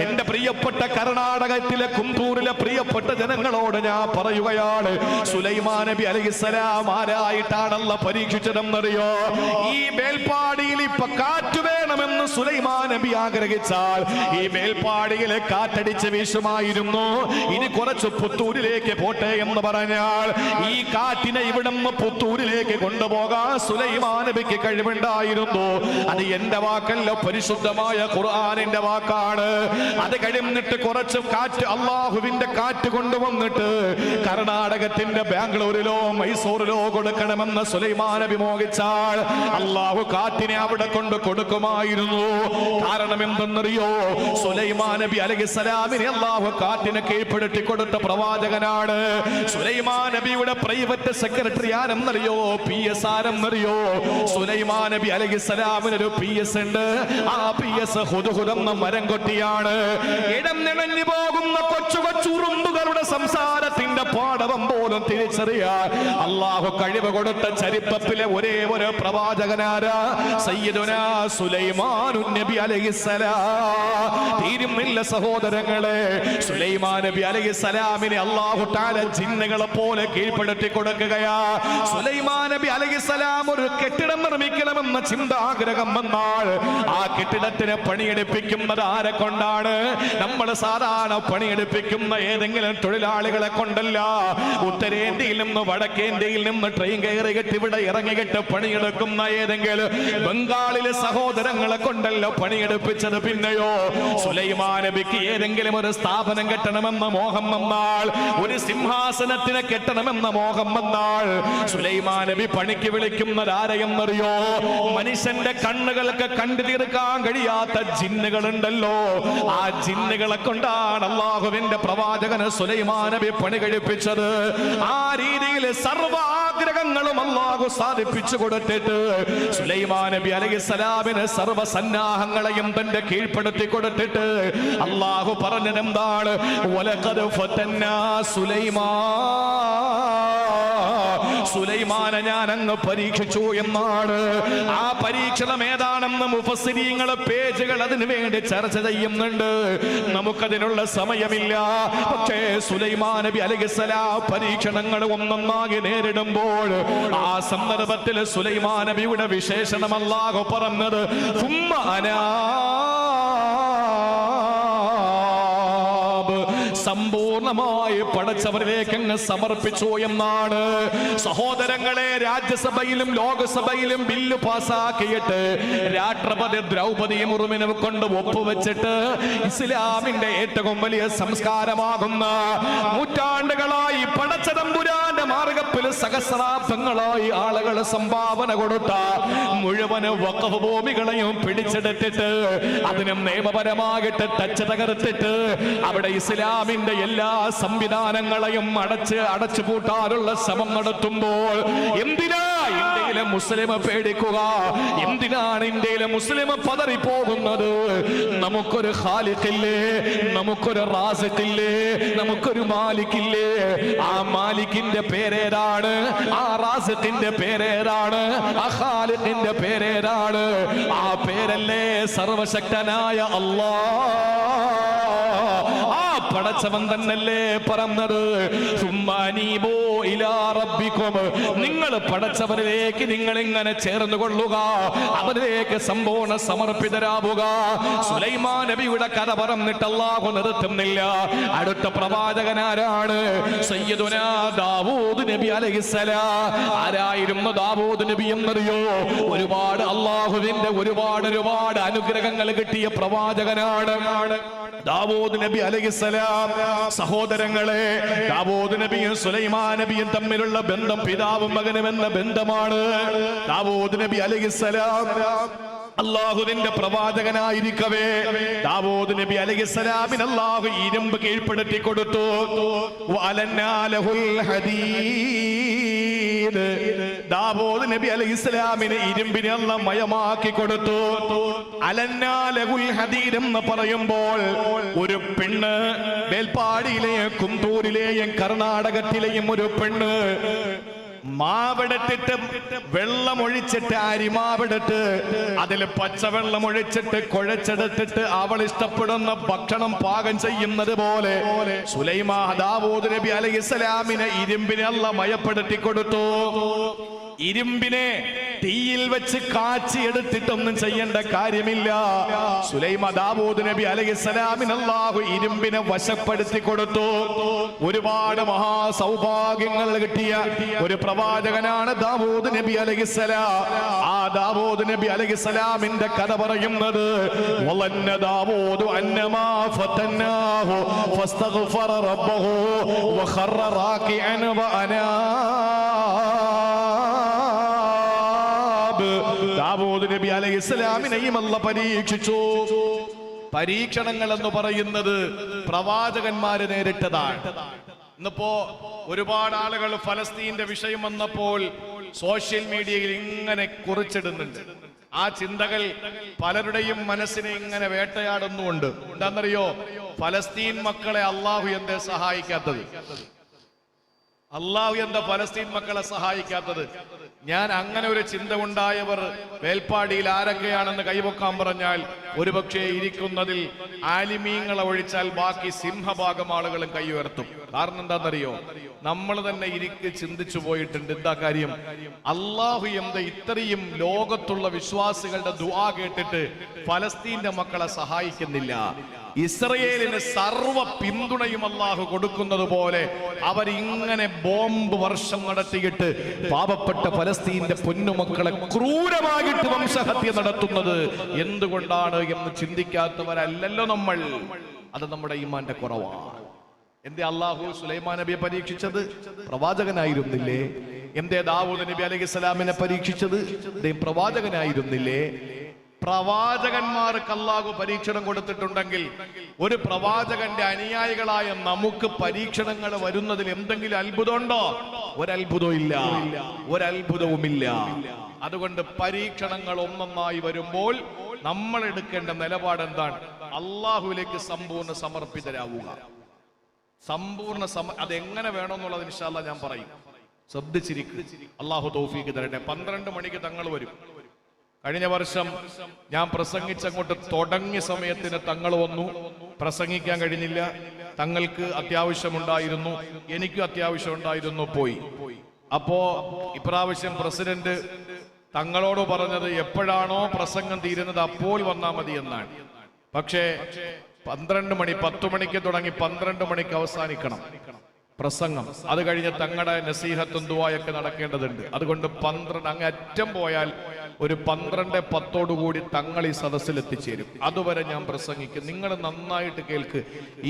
എന്റെ പ്രിയപ്പെട്ട കർണാടകത്തിലെ കുന്തൂരിലെ പ്രിയപ്പെട്ട ജനങ്ങളോട് ഞാൻ പറയുകയാണ്, സുലൈമാൻ നബി അലൈഹിസ്സലാം ആരായിട്ടാണല്ല പരീക്ഷിച്ചതെന്നറിയോ? ഈ മേൽപ്പാടിയിൽ ഇപ്പൊ കാറ്റ് വേണമെന്ന് സുലൈമാൻ നബി ആഗ്രഹിച്ചാൽ ഈ മേൽപ്പാടിയിലെ കാറ്റടിച്ച് വീശുമായിരുന്നു. ഇനി കുറച്ച് പുത്തൂരിലേക്ക് പോട്ടെ എന്ന് പറഞ്ഞാൽ ഈ കാറ്റിനെ ഇവിടുന്ന് പുത്തൂരിലേക്ക് കൊണ്ടുപോകാൻ സുലൈമാൻ നബിക്ക് കഴിവുണ്ടായിരുന്നു. അത് എന്റെ വാക്കല്ല, പരിശുദ്ധമായ ഖുർആനിന്റെ വാക്കാണ്. അത് കഴിഞ്ഞിട്ട് കുറച്ച് കാറ്റ്, അള്ളാഹുവിന്റെ കാറ്റ് കൊണ്ടുവന്നിട്ട് കർണാടകത്തിന്റെ ബാംഗ്ലൂരിലോ മൈസൂരിലോ കൊടുക്കണമെന്ന് സുലൈമാൻ നബി മോഹിച്ചാൽ അള്ളാഹു കാറ്റിനെ അവിടെ കൊണ്ട് കൊടുക്കുമായിരുന്നു. കാരണം എന്തെന്നറിയോ? സുലൈമാൻ സുലൈമാൻ നബി അലൈഹിസ്സലാമിനെ അല്ലാഹു കാറ്റിനെ കീഴ്പ്പെടുത്തി കൊടുത്ത പ്രവാചകനാണ്. സുലൈമാൻ നബിയുടെ പ്രൈവറ്റ് സെക്രട്ടറി ആരെന്നറിയോ? PS ആരെന്നറിയോ? സുലൈമാൻ നബി അലൈഹിസ്സലാമിന് ഒരു PS ഉണ്ട്. ആ PS ഹുദ്ഹുദ് എന്ന മരം കൊട്ടിയാണ്. ഇടം നിണഞ്ഞു പോകുന്ന കൊച്ചു കൊച്ചു ഉറുമ്പുകളുടെ സംസാരത്തിന്റെ പാടവം പോലും തിരിച്ചറിയാൻ അല്ലാഹു കഴിവ് കൊടുത്ത ചരിത്രത്തിലെ ഒരേ ഒരു പ്രവാചകനാരാ? സയ്യിദുനാ സുലൈമാനുൻ നബി അലൈഹിസ്സലാം. തീരുന്നില്ല സഹോദരങ്ങളെ, സുലൈമാൻ നബി അലൈഹിസ്സലാമിനെ അല്ലാഹു തആല ജിന്നുകളെ പോലെ കീഴ്പ്പെടുത്തി കൊടുക്കുകയാ. സുലൈമാൻ നബി അലൈഹിസ്സലാം ഒരു കെട്ടിടം നിർമ്മിക്കണമെന്ന ചിന്ത ആഗ്രഹം വന്നാൽ ആ കെട്ടിടത്തിന് പണിയെടുപ്പിക്കുന്നത് ആരെ കൊണ്ടാണ്? നമ്മൾ സാധാരണ പണിയെടുപ്പിക്കുന്ന ഏതെങ്കിലും തൊഴിലാളികളെ കൊണ്ടല്ല. ഉത്തരേന്ത്യയിൽ നിന്ന് വടക്കേന്ത്യയിൽ നിന്ന് ട്രെയിൻ കയറിയിട്ട് ഇവിടെ ഇറങ്ങിയിട്ട് പണിയെടുക്കുന്ന ഏതെങ്കിലും ബംഗാളിലെ സഹോദരങ്ങളെ കൊണ്ടല്ല പണിയെടുപ്പിച്ചത്. പിന്നെയോ സുലൈമാൻ നബിക്ക് ഏതെങ്കിലും ഒരു സ്ഥാപനം കെട്ടണമെന്ന മോഹം വന്നാൽ, ഒരു സിംഹാസനത്തിനെ കെട്ടണമെന്ന മോഹം വന്നാൽ സുലൈമാൻ നബി പണിക്ക് വിളിക്കുന്നത് ആരെയെന്നറിയോ? മനുഷ്യന്റെ കണ്ണുകൾക്ക് കണ്ടു തീർക്കാൻ കഴിയാത്ത ജിന്നുകളുണ്ടല്ലോ, ആ ജിന്നുകളെ കൊണ്ടാണ് അല്ലാഹുവിന്റെ പ്രവാചകന് സുലൈമാൻ നബി പണി കഴിപ്പിച്ചത്. ആ രീതിയിൽ സർവ്വ ആഗ്രഹങ്ങളും അല്ലാഹു സാധിപ്പിച്ചു കൊടുത്തിട്ട് സുലൈമാൻ നബി അലൈഹിസ്സലാമിന് സർവ്വ സന്നാഹങ്ങളെയും തന്റെ കീഴ്പ്പെടുത്തി കൊടുത്തിട്ട് അല്ലാഹു പറഞ്ഞത് എന്താണ്? വലഖദ് ഫതന്നാ സുലൈമാനെ ഞാൻ അങ്ങ് പരീക്ഷിച്ചു എന്നാണ്. ആ പരീക്ഷണം ഏതാണെന്ന് മുഫസ്സിരീങ്ങളെ പേജുകൾ അതിനു വേണ്ടി ചർച്ച ചെയ്യുന്നുണ്ട്. നമുക്കതിനുള്ള സമയമില്ല. പക്ഷേ സുലൈമാൻ നബി അലൈഹിസ്സലാം പരീക്ഷണങ്ങൾ ഒന്നൊന്നാകെ നേരിടുമ്പോൾ ആ സന്ദർഭത്തിൽ സുലൈമാൻ നബിയുടെ വിശേഷണം അല്ലാഹു പറഞ്ഞത് സുമ്മ അനാ, സമ്പൂർണമായി പടച്ചവരിലേക്ക് അങ്ങ് സമർപ്പിച്ചു എന്നാണ്. സഹോദരങ്ങളെ, രാജ്യസഭയിലും ലോകസഭയിലും ബില്ല് പാസാക്കിയിട്ട് രാഷ്ട്രപതി ദ്രൗപദി മുർമുവിനെ കൊണ്ട് ഒപ്പുവെച്ചിട്ട് ഇസ്ലാമിന്റെ ഏറ്റവും വലിയ സംസ്കാരമാകുന്ന നൂറ്റാണ്ടുകളായി പടച്ചതമ്പുരാന്റെ മാർഗത്തിൽ സഹസ്രാബ്ദങ്ങളായി ആളുകൾ സംഭാവന കൊടുത്ത മുഴുവൻ വഖഫ് ഭൂമികളെയും പിടിച്ചെടുത്തിട്ട് അതിനും നിയമപരമായിട്ട് ടച്ച് തകർത്തിട്ട് അവിടെ ഇസ്ലാമിന്റെ എല്ലാ സംവിധാനങ്ങളെയും അടച്ചു പൂട്ടാനുള്ള ശ്രമം നടത്തുമ്പോൾ എന്തിനാ ഇന്ത്യയിലെ മുസ്ലിം പേടിക്കുക? എന്തിനാണ് ഇന്ത്യയിലെ മുസ്ലിം പതറിപ്പോകുന്നത്? നമുക്കൊരു ഖാലിഖില്ലേ, നമുക്കൊരു റാസിഖില്ലേ, നമുക്കൊരു മാലിക്കില്ലേ? ആ മാലിക്കിന്റെ പേരേതാണ്? ആ റാസിഖിന്റെ പേരേതാണ്? ആ ഖാലിഖിന്റെ പേരേതാണ്? ആ പേരല്ലേ സർവശക്തനായ അല്ലാഹ്. ആ പടച്ചവൻ തന്നല്ലേ പറഞ്ഞത് നിങ്ങൾ പടച്ചവനിലേക്ക് നിങ്ങൾ ഇങ്ങനെ ചേർന്ന് കൊള്ളുക, അവനിലേക്ക് സമ്പൂർണ്ണ സമർപ്പിതരാവുക. സുലൈമാൻ നബിയുടെ കഥ പറഞ്ഞിട്ട് അല്ലാഹു നിർത്തുന്നില്ല. അടുത്ത പ്രവാചകനാരാണ്? സയ്യിദുനാ ദാവൂദ് നബി അലൈഹിസ്സലാം. ആരായിരുന്നു ദാവൂദ് നബി എന്നറിയോ? ഒരുപാട് അല്ലാഹുവിന്റെ ഒരുപാട് അനുഗ്രഹങ്ങൾ കിട്ടിയ പ്രവാചകനാണ് ദാവൂദ് നബി അലൈഹിസ്സലാം. സഹോദരങ്ങളെ, ദാവൂദ് നബിയും സുലൈമാൻ നബിയും തമ്മിലുള്ള ബന്ധം പിതാവും മകനും എന്ന ബന്ധമാണ്. ദാവൂദ് നബി അലൈഹിസ്സലാം അല്ലാഹുവിന്റെ പ്രവാചകനായിരിക്കവേ ദാവൂദ് നബി അലൈഹിസ്സലാമിന് അല്ലാഹു ഇരുമ്പ് കീഴ്പ്പെടുത്തി കൊടുത്തു. വഅലന്നാ ലഹുൽ ഹദീദ്. ദാവൂദ് നബി അലൈഹിസ്സലാമിന് ഇരുമ്പിനെ അല്ലാഹു മയമാക്കി കൊടുത്തു. അലന്നാ ലഹുൽ ഹദീദ് എന്ന് പറയുമ്പോൾ ഒരു പെണ്ണ്, വേൽപ്പാടിയിലെയും കുന്തൂരിലെയും കർണാടകത്തിലെയും ഒരു പെണ്ണ് മാവെടുത്തിട്ട് വെള്ളമൊഴിച്ചിട്ട്, അരിമാവെടുത്ത് അതിൽ പച്ചവെള്ളം ഒഴിച്ചിട്ട് കുഴച്ചെടുത്തിട്ട് അവൾ ഇഷ്ടപ്പെടുന്ന ഭക്ഷണം പാകം ചെയ്യുന്നത് പോലെ സുലൈമാൻ ദാവൂദ് നബി അലൈഹിസ്സലാമിനെ ഇരുമ്പിനെ അല്ലാഹു മയപ്പെടുത്തി കൊടുത്തു. ഇരുമ്പിനെ തീയിൽ വെച്ച് കാച്ചി എടുത്തിട്ടൊന്നും ചെയ്യേണ്ട കാര്യമില്ല. സുലൈമാൻ ദാവൂദ് നബി അലൈഹിസ്സലാമിന് അല്ലാഹു ഇരുമ്പിനെ വശപ്പെടുത്തി കൊടുത്തു. ഒരുപാട് മഹാസൗഭാഗ്യങ്ങൾ കിട്ടിയ ഒരു പ്രവാചകനാണ് ദാവൂദ് നബി അലൈഹിസ്സലാം. ആ ദാവൂദ് നബി അലൈഹിസ്സലാമിന്റെ കഥ പറയുന്നത് വലന്ന ദാവൂദ് അന്നമാ ഫതന്നാഹു ഫസ്തഗ്ഫറ റബ്ബഹു വഖറ റാകിഅൻ വഅനാ. ദാവൂദ് നബി അലൈഹിസ്സലാമിനെയും അല്ലാഹു പരീക്ഷിച്ചു. പരീക്ഷണങ്ങൾ എന്ന് പറയുന്നത് പ്രവാചകന്മാര് നേരിട്ടതാണ്. ഇന്നിപ്പോ ഒരുപാട് ആളുകൾ ഫലസ്തീന്റെ വിഷയം വന്നപ്പോൾ സോഷ്യൽ മീഡിയയിൽ ഇങ്ങനെ കുറിച്ചിടുന്നുണ്ട്. ആ ചിന്തകൾ പലരുടെയും മനസ്സിനെ ഇങ്ങനെ വേട്ടയാടുന്നുണ്ട്. എന്താണെന്നറിയോ? ഫലസ്തീൻ മക്കളെ അള്ളാഹു എന്തേ സഹായിക്കാത്തത്? അള്ളാഹു എന്താ ഫലസ്തീൻ മക്കളെ സഹായിക്കാത്തത്? ഞാൻ അങ്ങനെ ഒരു ചിന്ത ഉണ്ടായവർ വേൽപ്പാടിയിൽ ആരൊക്കെയാണെന്ന് കൈവക്കാൻ പറഞ്ഞാൽ ഒരുപക്ഷെ ഇരിക്കുന്നതിൽ ആലിമീങ്ങളെ ഒഴിച്ചാൽ ബാക്കി സിംഹഭാഗം ആളുകളും കൈ ഉയർത്തും. കാരണം എന്താണെന്നറിയോ? നമ്മൾ തന്നെ ചിന്തിച്ചു പോയിട്ടുണ്ട്. എന്താ കാര്യം? അള്ളാഹു എന്താ ഇത്രയും ലോകത്തുള്ള വിശ്വാസികളുടെ ദുആ കേട്ടിട്ട് ഫലസ്തീന്റെ മക്കളെ സഹായിക്കുന്നില്ല? ഇസ്രയേലിന് സർവ്വ പിന്തുണയും അള്ളാഹു കൊടുക്കുന്നത് പോലെ അവരിങ്ങനെ ബോംബ് വർഷം നടത്തിയിട്ട് പാവപ്പെട്ട ഫലസ്തീന്റെ പൊന്നുമക്കളെ ക്രൂരമായിട്ട് വംശഹത്യ നടത്തുന്നത് എന്തുകൊണ്ടാണ് എന്ന് ചിന്തിക്കാത്തവരല്ലല്ലോ നമ്മൾ. അത് നമ്മുടെ ഈമാന്റെ കുറവാണ്. എന്തേ അള്ളാഹു സുലൈമാൻ നബിയെ പരീക്ഷിച്ചത്? പ്രവാചകനായിരുന്നില്ലേ? എന്തേ ദാവൂദ് നബി അലൈഹിസ്സലാമിനെ പരീക്ഷിച്ചത്? പ്രവാചകനായിരുന്നില്ലേ? പ്രവാചകന്മാർക്ക് അല്ലാഹു പരീക്ഷണം കൊടുത്തിട്ടുണ്ടെങ്കിൽ ഒരു പ്രവാചകന്റെ അനുയായികളായ നമുക്ക് പരീക്ഷണങ്ങൾ വരുന്നതിൽ എന്തെങ്കിലും അത്ഭുതമുണ്ടോ? ഒരത്ഭുതവുമില്ല. അതുകൊണ്ട് പരീക്ഷണങ്ങൾ ഒന്നൊന്നായി വരുമ്പോൾ നമ്മൾ എടുക്കേണ്ട നിലപാട് എന്താണ്? അള്ളാഹുവിലേക്ക് സമ്പൂർണ്ണ സമർപ്പിതരാവുക. അതെങ്ങനെ വേണമെന്നുള്ളത് ഇൻഷാ അല്ലാഹ് ഞാൻ പറയും. ശ്രദ്ധിച്ചിരിക്കുക. അള്ളാഹു തൗഫീഖ് തരട്ടെ. 12 മണിക്ക് തങ്ങൾ വരും. കഴിഞ്ഞ വർഷം ഞാൻ പ്രസംഗിച്ചങ്ങോട്ട് തുടങ്ങിയ സമയത്തിന് തങ്ങൾ വന്നു. പ്രസംഗിക്കാൻ കഴിഞ്ഞില്ല. തങ്ങൾക്ക് അത്യാവശ്യമുണ്ടായിരുന്നു, എനിക്കും അത്യാവശ്യം ഉണ്ടായിരുന്നു, പോയി. അപ്പോ ഇപ്രാവശ്യം പ്രസിഡന്റ് തങ്ങളോട് പറഞ്ഞത് എപ്പോഴാണോ പ്രസംഗം തീരുന്നത് അപ്പോൾ വന്നാൽ മതി എന്നാണ്. പക്ഷേ 12 മണി 10 മണിക്ക് തുടങ്ങി 12 മണിക്ക് അവസാനിക്കണം പ്രസംഗം. അത് കഴിഞ്ഞ് തങ്ങളുടെ നസീഹത്തും ദുആയൊക്കെ നടക്കേണ്ടതുണ്ട്. അതുകൊണ്ട് 12 അങ്ങ് അറ്റം പോയാൽ ഒരു 12:10 തങ്ങൾ ഈ സദസ്സിൽ എത്തിച്ചേരും. അതുവരെ ഞാൻ പ്രസംഗിക്കും. നിങ്ങൾ നന്നായിട്ട് കേൾക്ക്.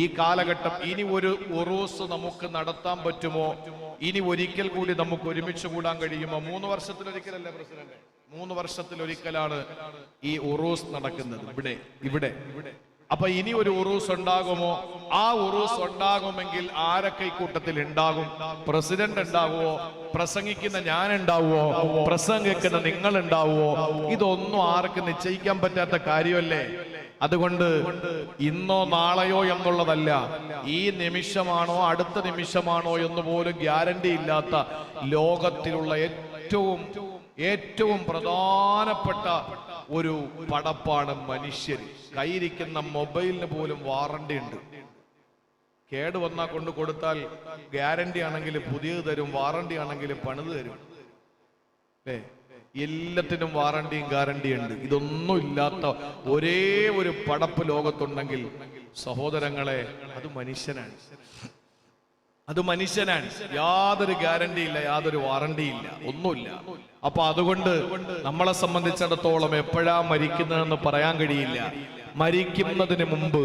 ഈ കാലഘട്ടം ഇനി ഒരു ഉറൂസ് നമുക്ക് നടത്താൻ പറ്റുമോ? ഇനി ഒരിക്കൽ കൂടി നമുക്ക് ഒരുമിച്ച് കൂടാൻ കഴിയുമോ? 3 വർഷത്തിലൊരിക്കലല്ലേ പ്രസിഡന്റ്? 3 വർഷത്തിലൊരിക്കലാണ് ഈ ഉറൂസ് നടക്കുന്നത് ഇവിടെ. അപ്പൊ ഇനി ഒരു ഉറൂസ് ഉണ്ടാകുമോ? ആ ഉറൂസ് ഉണ്ടാകുമെങ്കിൽ ആരൊക്കെ കൂട്ടത്തിൽ ഉണ്ടാകും? പ്രസിഡന്റ് ഉണ്ടാവുമോ? പ്രസംഗിക്കുന്ന ഞാൻ ഉണ്ടാവുമോ? പ്രസംഗിക്കുന്ന നിങ്ങൾ ഉണ്ടാവുമോ? ഇതൊന്നും ആർക്കും നിശ്ചയിക്കാൻ പറ്റാത്ത കാര്യമല്ലേ. അതുകൊണ്ട് ഇന്നോ നാളെയോ എന്നുള്ളതല്ല, ഈ നിമിഷമാണോ അടുത്ത നിമിഷമാണോ എന്ന് പോലും ഗ്യാരണ്ടി ഇല്ലാത്ത ലോകത്തിലുള്ള ഏറ്റവും പ്രധാനപ്പെട്ട ഒരു പടപ്പാണ് മനുഷ്യർ. കയ്യിരിക്കുന്ന മൊബൈലിന് പോലും വാറണ്ടി ഉണ്ട്. കേട് വന്നാൽ കൊണ്ട് കൊടുത്താൽ ഗ്യാരണ്ടി ആണെങ്കിൽ പുതിയത് തരും, വാറണ്ടി ആണെങ്കിൽ പണിത് തരും. എല്ലാത്തിനും വാറണ്ടിയും ഗ്യാരണ്ടിയും ഉണ്ട്. ഇതൊന്നും ഇല്ലാത്ത ഒരേ ഒരു പടപ്പ് ലോകത്തുണ്ടെങ്കിൽ സഹോദരങ്ങളെ, അത് മനുഷ്യനാണ്. യാതൊരു ഗ്യാരണ്ടി ഇല്ല, യാതൊരു വാറണ്ടി ഇല്ല, ഒന്നുമില്ല. അപ്പൊ അതുകൊണ്ട് നമ്മളെ സംബന്ധിച്ചിടത്തോളം എപ്പോഴാ മരിക്കുന്നതെന്ന് പറയാൻ കഴിയില്ല. മരിക്കുന്നതിന് മുമ്പ്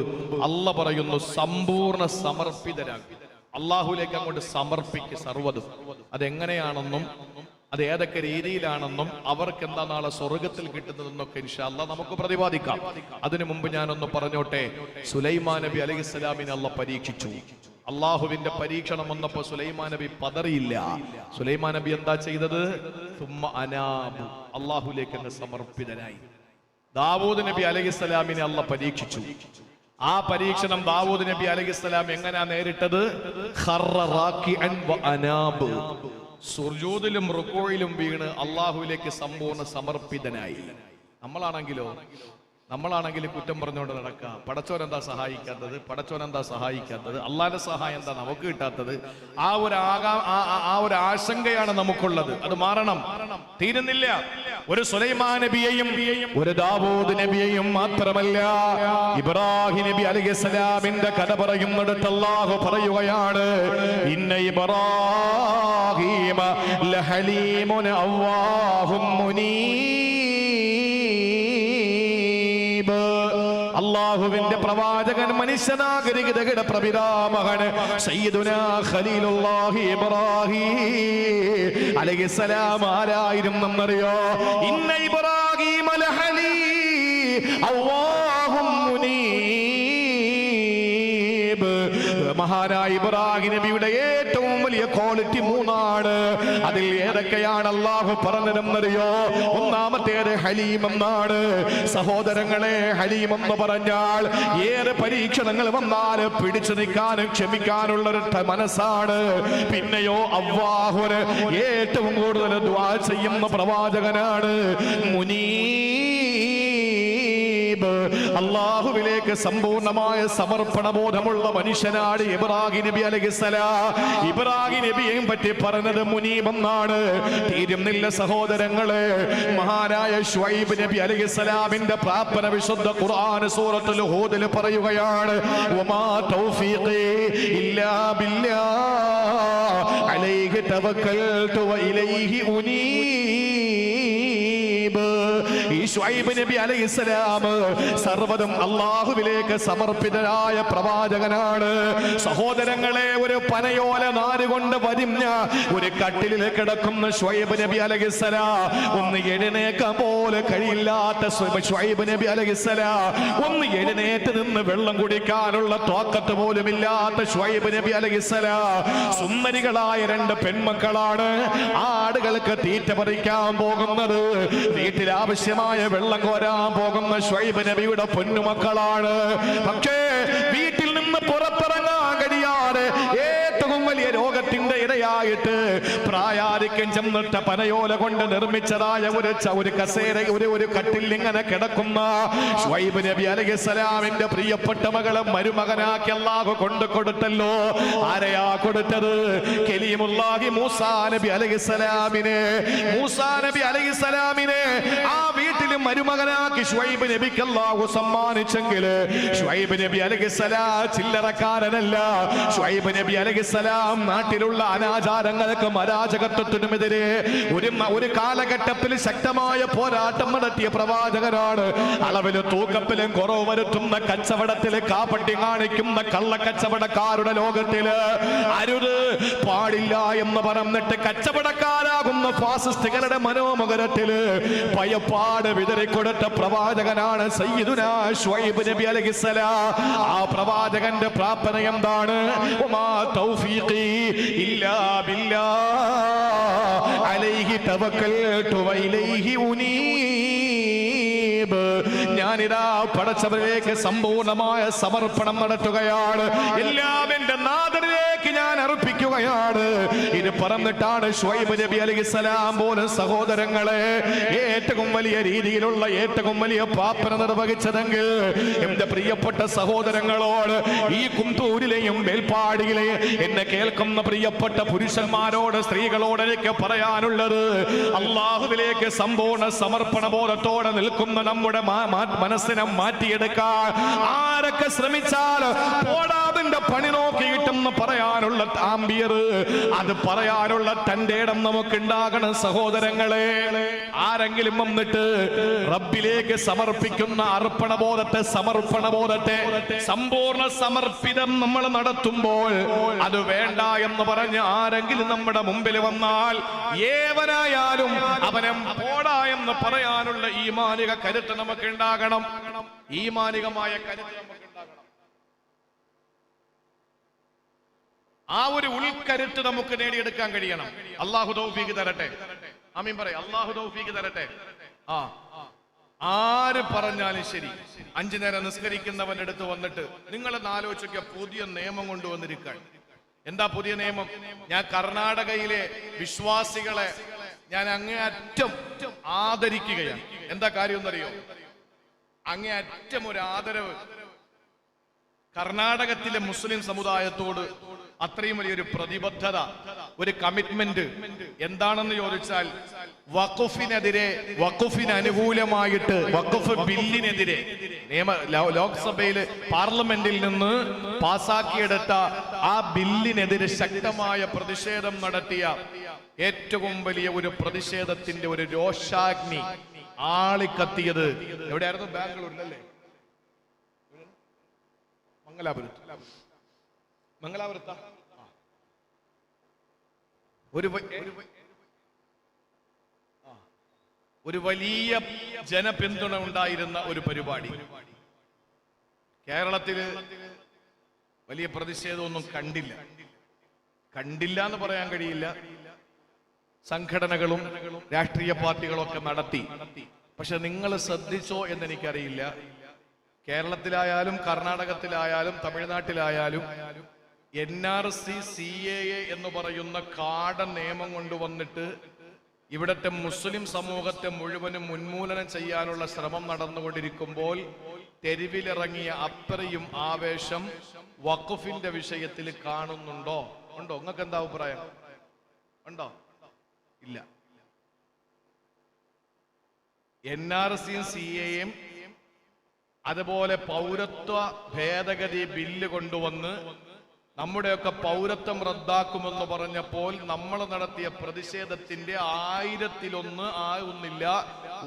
അല്ലാഹ് പറയുന്നു സമ്പൂർണ്ണ സമർപ്പിതരാകും. അള്ളാഹുലേക്ക് അങ്ങോട്ട് സമർപ്പിക്കുക സർവ്വതും. അതെങ്ങനെയാണെന്നും അത് ഏതൊക്കെ രീതിയിലാണെന്നും അവർക്ക് എന്താ നാളെ സ്വർഗത്തിൽ കിട്ടുന്നതെന്നൊക്കെ ഇൻഷാ അല്ലാഹ് നമുക്ക് പ്രതിപാദിക്കാം. അതിനു മുമ്പ് ഞാനൊന്ന് പറഞ്ഞോട്ടെ. സുലൈമാൻ നബി അലൈഹിസ്സലാമിനെ അല്ലാഹ് പരീക്ഷിച്ചു. അള്ളാഹുവിന്റെ പരീക്ഷണം വന്നപ്പോ സുലൈമാൻ നബി പതറിയില്ല. സുലൈമാൻ നബി എന്താ ചെയ്തത്? അള്ളാഹുലേക്ക് അങ്ങ് സമർപ്പിതനായി. ദാവൂദ് നബി അലൈഹിസ്സലാമിനെ അല്ലാഹ് പരീക്ഷിച്ചു. ആ പരീക്ഷണം ദാവൂദ് നബി അലൈഹിസ്സലാം എങ്ങനെയാ നേരിട്ടത്? സുജൂദിലും റുകൂഇലും വീണ് അള്ളാഹുവിലേക്ക് സമ്പൂർണ്ണ സമർപ്പിതനായി. നമ്മളാണെങ്കിൽ കുറ്റം പറഞ്ഞുകൊണ്ട് നടക്കുക. പടച്ചോൻ എന്താ സഹായിക്കാത്തത്? അള്ളാന്റെ സഹായം എന്താ നമുക്ക് കിട്ടാത്തത്? ആ ഒരു ആശങ്കയാണ് നമുക്കുള്ളത്. അത് മാറണം. തീരുന്നില്ല. ഒരു സുലൈമാൻ നബിയെയും ഒരു ദാവൂദ് നബിയെയും മാത്രമല്ല, ഇബ്രാഹിം നബി അലൈഹിസ്സലാമിന്റെ കഥ പറയുന്നിടത്ത് അല്ലാഹു പറയുകയാണ്, ഇന്ന ഇബ്രാഹീമ ലഹലീമുൻ അവ്വാഹും മുനീബ്. അല്ലാഹുവിന്റെ പ്രവാചകൻ മനുഷ്യനാഗരികതയുടെ പ്രപിതാമകൻ സയ്യിദുനാ ഖലീലുല്ലാഹി ഇബ്രാഹീം അലൈഹിസ്സലാം ആരായിരുന്നെന്നറിയോ? ഇന്ന ഇബ്രാഹീമ ലഹലീം അവ്വാഹും മുനീബ്. മഹാനായ ഇബ്രാഹിം നബിയുടെ ഏറ്റവും വലിയ ക്വാളിറ്റി 3 അതിൽ ഏതൊക്കെയാണ് അല്ലാഹു പറഞ്ഞതെന്നറിയോ? ഒന്നാമത്തേത് ഹലീം എന്നാണ്. സഹോദരങ്ങളെ, ഹലീം എന്ന് പറഞ്ഞാൽ ഏറെ പരീക്ഷണങ്ങൾ വന്നാൽ പിടിച്ചു നിൽക്കാനും ക്ഷമിക്കാനുള്ള ഒരു മനസ്സാണ്. പിന്നെയോ അല്ലാഹുവിന് ഏറ്റവും കൂടുതൽ ദുആ ചെയ്യുന്ന പ്രവാചകനാണ്. അല്ലാഹുവിലേക്ക് സമ്പൂർണമായ സമർപ്പണ ബോധമുള്ള മനുഷ്യനാണ് ഇബ്രാഹിം നബി അലൈഹിസ്സലാം. ഇബ്രാഹിം നബിയെയും പറ്റി പറഞ്ഞത് മുനീബ് എന്നാണ്. തീരുന്നില്ല സഹോദരങ്ങളെ. മഹാനായ ശുഐബ് നബി അലൈഹിസ്സലാമിന്റെ പ്രാർത്ഥന വിശുദ്ധ ഖുർആൻ സൂറത്തുൽ ഹൂദിൽ പറയുകയാണ്, വമാ തൗഫീഖി ഇല്ലാ ബില്ലാഹ് അലൈഹി തവക്കൽതു വഇലൈഹി ഉനീബ്. ഈ ശുഐബ് നബി അലൈഹിസ്സലാം സർവ്വതും അല്ലാഹുവിലേക്ക് സമർപ്പിതരായ പ്രവാചകനാണ്. സഹോദരങ്ങളെ, ഒരു പനയോല നാരുകൊണ്ട് വരിഞ്ഞ ഒരു കട്ടിലിൽ കിടക്കുന്ന ശുഐബ് നബി അലൈഹിസ്സലാം ഒന്ന് എഴുന്നേക്കാൻ പോലെ കഴിയില്ലാത്ത ശുഐബ് നബി അലൈഹിസ്സലാം ഒന്ന് എഴുന്നേറ്റ് നിന്ന് വെള്ളം കുടിക്കാനുള്ള തോക്കത്ത് പോലും ഇല്ലാത്ത ശുഐബ് നബി അലൈഹിസ്സലാം സുന്ദരികളായ 2 പെൺമക്കളാണ് ആടുകൾക്ക് തീറ്റ പറിക്കാൻ പോകുന്നത്. വീട്ടിൽ ആവശ്യമായ വെള്ളം കോരാൻ പോകുന്ന ശുഐബ് നബിയുടെ പൊന്നുമക്കളാണ്. പക്ഷേ വീട്ടിൽ നിന്ന് പുറത്തിറങ്ങാൻ കഴിയാതെ ഏറ്റവും വലിയ രോഗത്തിന്റെ ഇരയായിട്ട് പ്രായാധിക്യം ചെന്നിട്ട പനയോല കൊണ്ട് നിർമ്മിച്ചതായ ഒരു കസേര ഒരു കട്ടിൽ ഇങ്ങനെ കിടക്കുന്ന ശുഐബ് നബി അലൈഹിസ്സലാമിന്റെ പ്രിയപ്പെട്ട മകളെ മരുമകനാക്കി അല്ലാഹു കൊണ്ടു കൊടുത്തല്ലോ. ആരെയാ കൊടുത്തത്? കലീമുല്ലാഹി മൂസാ നബി അലൈഹിസ്സലാമിനെ. മൂസാ നബി അലൈഹിസ്സലാമിനെ ആ വീട്ടിൽ മരുമകനാക്കി ശുഐബ് നബിക്ക് അല്ലാഹു സമ്മാനിച്ചെങ്കിൽ ശുഐബ് നബി അലൈഹിസ്സലാം ചില്ലറക്കാരനല്ല. ശുഐബ് നബി അലൈഹിസ്സലാം നാട്ടിലുള്ള അനാചാരങ്ങൾക്കും അരാജകത്വത്തിനുമെതിരെ ഒരു കാലഘട്ടത്തിൽ ശക്തമായ പോരാട്ടം നടത്തിയ പ്രവാചകനാണ്. അളവിലും തൂക്കത്തിലും കുറവ് വരുത്തുന്ന കച്ചവടത്തില് കാപ്പട്ടി കാണിക്കുന്ന കള്ളക്കച്ചവടക്കാരുടെ ലോകത്തില് അരുത്, പാടില്ല എന്ന് പറഞ്ഞിട്ട് കച്ചവടക്കാരാകുന്ന ഫാസിസ്റ്റുകളുടെ മനോമുഖരത്തില് ഭയപ്പാട് വിതറിക്കൊടുത്ത പ്രവാചകനാണ് സയ്യിദുനാ ശുഐബ് നബി അലൈഹിസ്സലാം. ആ പ്രവാചകന്റെ പ്രാർത്ഥന എന്താണ്? വമാ തൗഫീഖി ഇല്ലാ ബില്ലാഹ് അലൈഹി തവക്കൽതു വഇലൈഹി ഉനീബ്. ഞാനിതാ പടച്ചവരിലേക്ക് സമ്പൂർണമായ സമർപ്പണം നടത്തുകയാണ്. എല്ലാം എന്റെ നാഥനിലേക്ക് ഞാൻ അർപ്പിക്കുകയാണ്. ഇത് പറഞ്ഞിട്ടാണ് ശുഐബ് നബി അലൈഹിസ്സലാം പോലും സഹോദരങ്ങളെ ഏറ്റവും വലിയ രീതിയിലുള്ള ഏറ്റവും വലിയ പ്രാർത്ഥന നിർവഹിച്ചതെങ്കിൽ എന്റെ പ്രിയപ്പെട്ട സഹോദരങ്ങളോട്, ഈ കുന്തൂരിലെയും മേൽപ്പാടിയിലെയും എന്നെ കേൾക്കുന്ന പ്രിയപ്പെട്ട പുരുഷന്മാരോട്, സ്ത്രീകളോട് എനിക്ക് പറയാനുള്ളത്, അല്ലാഹുവിലേക്ക് സമ്പൂർണ്ണ സമർപ്പണ ബോധത്തോടെ നിൽക്കുന്ന നമ്മുടെ മനസ്സിനെ മാറ്റിയെടുക്കാൻ ആരൊക്കെ ശ്രമിച്ചാൽ പോടാതിന്റെ പണി നോക്കിയിട്ടെന്ന് പറയാനുള്ള ആംബിയർ, അത് പറയാനുള്ള തന്റെ ഇടം നമുക്ക് ഉണ്ടാകണം സഹോദരങ്ങളെ. ആരെങ്കിലും വന്നിട്ട് റബ്ബിലേക്ക് സമർപ്പിക്കുന്ന അർപ്പണബോധത്തെ, സമർപ്പണബോധത്തെ സമ്പൂർണ്ണ സമർപ്പിതം നമ്മൾ നടത്തുമ്പോൾ അത് വേണ്ട എന്ന് പറഞ്ഞ് ആരെങ്കിലും നമ്മുടെ മുമ്പിൽ വന്നാൽ ഏവനായാലും അവനെ പോടാ എന്ന് പറയാനുള്ള ഈമാനിക കരുത്ത് നമുക്ക് ഉണ്ടാകണം. ഈമാനികമായ കരുത്ത് നമുക്ക് ഉണ്ടാകണം. ആ ഒരു ഉൾക്കരുത്ത് നമുക്ക് നേടിയെടുക്കാൻ കഴിയണം. അല്ലാഹു തൗഫീഖ് തരട്ടെ. ആമീൻ പറയ്. അല്ലാഹു തൗഫീഖ് തരട്ടെ. ആര് പറഞ്ഞാലും ശരി, 5 നേരം നിസ്കരിക്കുന്നവന്റെ അടുത്ത് വന്നിട്ട് നിങ്ങളെന്ന് ആലോചിക്കുക, പുതിയ നിയമം കൊണ്ടുവന്നിരിക്കാൻ. എന്താ പുതിയ നിയമം? ഞാൻ കർണാടകയിലെ വിശ്വാസികളെ ഞാൻ അങ്ങേയറ്റം ആദരിക്കുകയാണ്. എന്താ കാര്യം എന്നറിയോ? അങ്ങേയറ്റം ഒരു ആദരവ് കർണാടകത്തിലെ മുസ്ലിം സമുദായത്തോട്, അത്രയും വലിയൊരു പ്രതിബദ്ധത, ഒരു കമ്മിറ്റ്മെന്റ് എന്താണെന്ന് ചോദിച്ചാൽ, വഖഫിനെതിരെ, വഖഫിന് അനുകൂലമായിട്ട് വഖഫ് ബില്ലിനെതിരെ ലോക്സഭയിൽ പാർലമെന്റിൽ നിന്ന് പാസാക്കിയെടുത്ത ആ ബില്ലിനെതിരെ ശക്തമായ പ്രതിഷേധം നടത്തിയ ഏറ്റവും വലിയ ഒരു പ്രതിഷേധത്തിന്റെ ഒരു രോഷാഗ്നി ആളിക്കത്തിയത് എവിടെയായിരുന്നു? ബാംഗ്ലൂരിലല്ലേ? മംഗലാപുരത്ത ഒരു വലിയ ജനപിന്തുണ ഉണ്ടായിരുന്ന ഒരു പരിപാടി. കേരളത്തില്
വലിയ പ്രതിഷേധമൊന്നും കണ്ടില്ല എന്ന് പറയാൻ കഴിയില്ല. സംഘടനകളും രാഷ്ട്രീയ പാർട്ടികളൊക്കെ നടത്തി. പക്ഷെ നിങ്ങൾ ശ്രദ്ധിച്ചോ എന്നെനിക്കറിയില്ല, കേരളത്തിലായാലും കർണാടകത്തിലായാലും തമിഴ്നാട്ടിലായാലും NRC CAA എന്ന് പറയുന്ന കാടൻ നിയമം കൊണ്ടുവന്നിട്ട് ഇവിടത്തെ മുസ്ലിം സമൂഹത്തെ മുഴുവനും ഉന്മൂലനം ചെയ്യാനുള്ള ശ്രമം നടന്നുകൊണ്ടിരിക്കുമ്പോൾ തെരുവിലിറങ്ങിയ അത്രയും ആവേശം വഖഫിന്റെ വിഷയത്തിൽ കാണുന്നുണ്ടോ? ഉണ്ടോ? നിങ്ങൾക്ക് എന്താ അഭിപ്രായം? ഉണ്ടോ? ഇല്ല. NRCയും CAAയും അതുപോലെ പൗരത്വ ഭേദഗതി ബില്ല് കൊണ്ടുവന്ന് നമ്മുടെയൊക്കെ പൗരത്വം റദ്ദാക്കുമെന്ന് പറഞ്ഞപ്പോൾ നമ്മൾ നടത്തിയ പ്രതിഷേധത്തിന്റെ 1000-1 ആവുന്നില്ല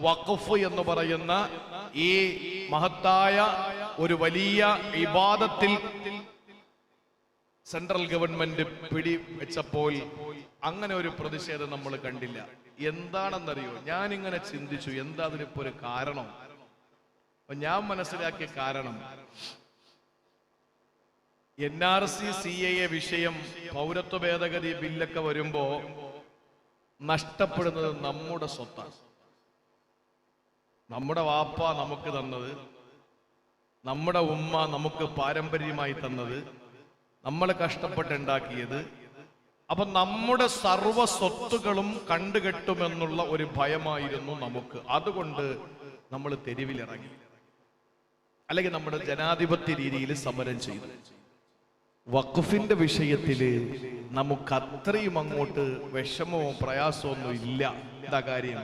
വഖഫ് എന്ന് പറയുന്ന ഈ മഹത്തായ ഒരു വലിയ ഇബാദത്തിൽ സെൻട്രൽ ഗവൺമെന്റ് പിടിവെച്ചപ്പോൾ അങ്ങനെ ഒരു പ്രതിഷേധം നമ്മൾ കണ്ടില്ല. എന്താണെന്നറിയോ? ഞാനിങ്ങനെ ചിന്തിച്ചു, എന്താ അതിനിപ്പോ ഒരു കാരണം? ഞാൻ മനസ്സിലാക്കിയ കാരണം, NRC CAA വിഷയം പൗരത്വ ഭേദഗതി ബില്ലൊക്കെ വരുമ്പോ നഷ്ടപ്പെടുന്നത് നമ്മുടെ സ്വത്താണ്. നമ്മുടെ വാപ്പ നമുക്ക് തന്നത്, നമ്മുടെ ഉമ്മ നമുക്ക് പാരമ്പര്യമായി തന്നത്, നമ്മൾ കഷ്ടപ്പെട്ടുണ്ടാക്കിയത്. അപ്പൊ നമ്മുടെ സർവ സ്വത്തുകളും കണ്ടുകെട്ടുമെന്നുള്ള ഒരു ഭയമായിരുന്നു നമുക്ക്. അതുകൊണ്ട് നമ്മൾ തെരുവിലിറങ്ങി, അല്ലെങ്കിൽ നമ്മുടെ ജനാധിപത്യ രീതിയിൽ സമരം ചെയ്തു. വഖഫിന്റെ വിഷയത്തില് നമുക്ക് അത്രയും അങ്ങോട്ട് വിഷമവും പ്രയാസമൊന്നും ഇല്ല. എന്താ കാര്യം?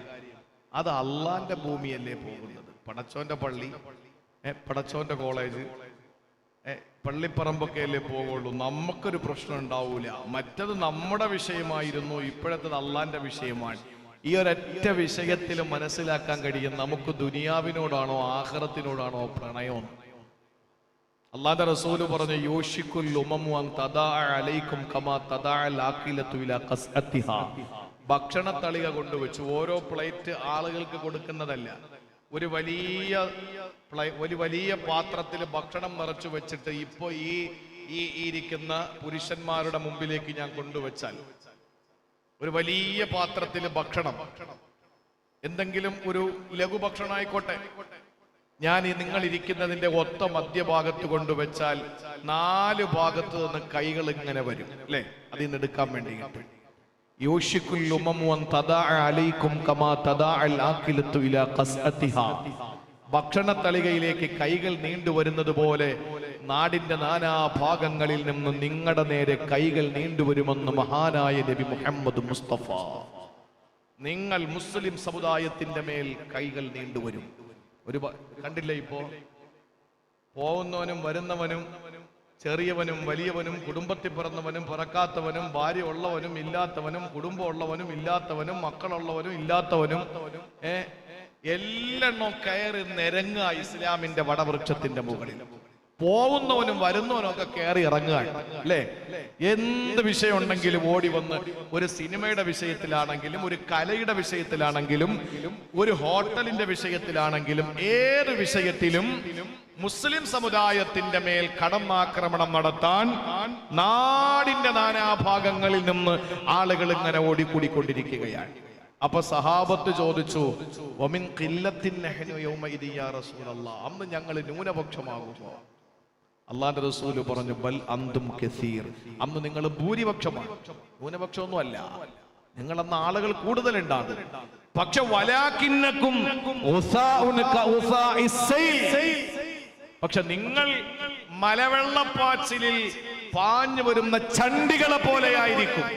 അത് അള്ളാന്റെ ഭൂമിയല്ലേ പോകുന്നത്. പടച്ചോന്റെ പള്ളി, പടച്ചോന്റെ കോളേജ്, പള്ളിപ്പറമ്പൊക്കെ അല്ലേ പോകുള്ളൂ. നമുക്കൊരു പ്രശ്നം ഉണ്ടാവൂല. മറ്റത് നമ്മുടെ വിഷയമായിരുന്നു, ഇപ്പോഴത്തത് അള്ളാന്റെ വിഷയമാണ്. ഈ ഒരൊറ്റ വിഷയത്തിൽ മനസ്സിലാക്കാൻ കഴിയും നമുക്ക് ദുനിയാവിനോടാണോ ആഖിറത്തിനോടാണോ പ്രണയം. അല്ലാഹുവിന്റെ റസൂൽ പറഞ്ഞു, യൂഷിക്കുൽ ഉമമു അൻ തദാഅ അലൈക്കും കമാ തദാഅൽ ആഖിലതു ഇലാ ഖസ്അത്തിഹാ. ഭക്ഷണത്തളിക കൊണ്ടുവച്ചു. ഓരോ പ്ലേറ്റ് ആളുകൾക്ക് കൊടുക്കുന്നതല്ല, ഒരു വലിയ പാത്രത്തിൽ ഭക്ഷണം നിറച്ചു വെച്ചിട്ട് ഇപ്പോ ഈ ഇരിക്കുന്ന പുരുഷന്മാരുടെ മുമ്പിലേക്ക് ഞാൻ കൊണ്ടുവച്ചാൽ, ഒരു വലിയ പാത്രത്തിൽ ഭക്ഷണം, എന്തെങ്കിലും ഒരു ലഘുഭക്ഷണം ആയിക്കോട്ടെ, ഞാൻ നിങ്ങൾ ഇരിക്കുന്നതിന്റെ ഒത്ത മധ്യഭാഗത്ത് കൊണ്ടുവച്ചാൽ 4 ഭാഗത്ത് നിന്ന് കൈകൾ ഇങ്ങനെ വരും അല്ലെ, അതിൽ നിന്ന് എടുക്കാൻ വേണ്ടിയിട്ട്. യൂഷിക്കുൽ ഉമമു അൻ തദാഅ അലൈക്കും കമാ തദാഅൽ ആഖിലതു ഇലാ ഖസ്അത്തിഹാ. ഭക്ഷണത്തളികയിലേക്ക് കൈകൾ നീണ്ടുവരുന്നത് പോലെ നാടിന്റെ നാനാഭാഗങ്ങളിൽ നിന്ന് നിങ്ങളുടെ നേരെ കൈകൾ നീണ്ടുവരുമെന്ന് മഹാനായ നബി മുഹമ്മദ് മുസ്തഫ. നിങ്ങൾ മുസ്ലിം സമുദായത്തിന്റെ മേൽ കൈകൾ നീണ്ടുവരും. കണ്ടില്ലേ, ഇപ്പോ പോകുന്നവനും വരുന്നവനും, ചെറിയവനും വലിയവനും, കുടുംബത്തിൽ പിറന്നവനും പിറക്കാത്തവനും, ഭാര്യ ഉള്ളവനും ഇല്ലാത്തവനും, കുടുംബം ഉള്ളവനും ഇല്ലാത്തവനും, മക്കളുള്ളവനും ഇല്ലാത്തവനും, എല്ലെണ്ണം കയറി നിരങ്ങുക ഇസ്ലാമിന്റെ വടവൃക്ഷത്തിന്റെ മുകളിൽ. പോകുന്നവനും വരുന്നവനും ഒക്കെ കയറി ഇറങ്ങുക അല്ലേ. എന്ത് വിഷയം ഉണ്ടെങ്കിലും ഓടി വന്ന്, ഒരു സിനിമയുടെ വിഷയത്തിലാണെങ്കിലും, ഒരു കലയുടെ വിഷയത്തിലാണെങ്കിലും, ഒരു ഹോട്ടലിന്റെ വിഷയത്തിലാണെങ്കിലും, ഏത് വിഷയത്തിലും മുസ്ലിം സമുദായത്തിന്റെ മേൽ കടന്നാക്രമണം നടത്താൻ നാടിന്റെ നാനാഭാഗങ്ങളിൽ നിന്ന് ആളുകൾ ഇങ്ങനെ ഓടിക്കൂടിക്കൊണ്ടിരിക്കുകയാണ്. അപ്പൊ സഹാബത്ത് ചോദിച്ചു, വമിൻ ഖില്ലത്തിൻ നഹ്നു യൗമഇദി യാ റസൂലല്ലാഹ്, അന്ന് ഞങ്ങൾ ന്യൂനപക്ഷമാകുമോ? അല്ലാഹുവിന്റെ റസൂൽ പറഞ്ഞു, ബൽ അന്തും കസീർ, അന്ന് നിങ്ങൾ ഭൂരിപക്ഷമാണ്, ന്യൂനപക്ഷമൊന്നും അല്ല. നിങ്ങളന്ന് ആളുകൾ കൂടുതലുണ്ടാകും. പക്ഷെ വലാകിന്നകും ഉസാഉൻ കഉസാഇസ് സൈൽ, പക്ഷെ നിങ്ങൾ മലവെള്ളപ്പാച്ചിലിൽ പാഞ്ഞു വരുന്ന ചണ്ടികളെ പോലെയായിരിക്കും.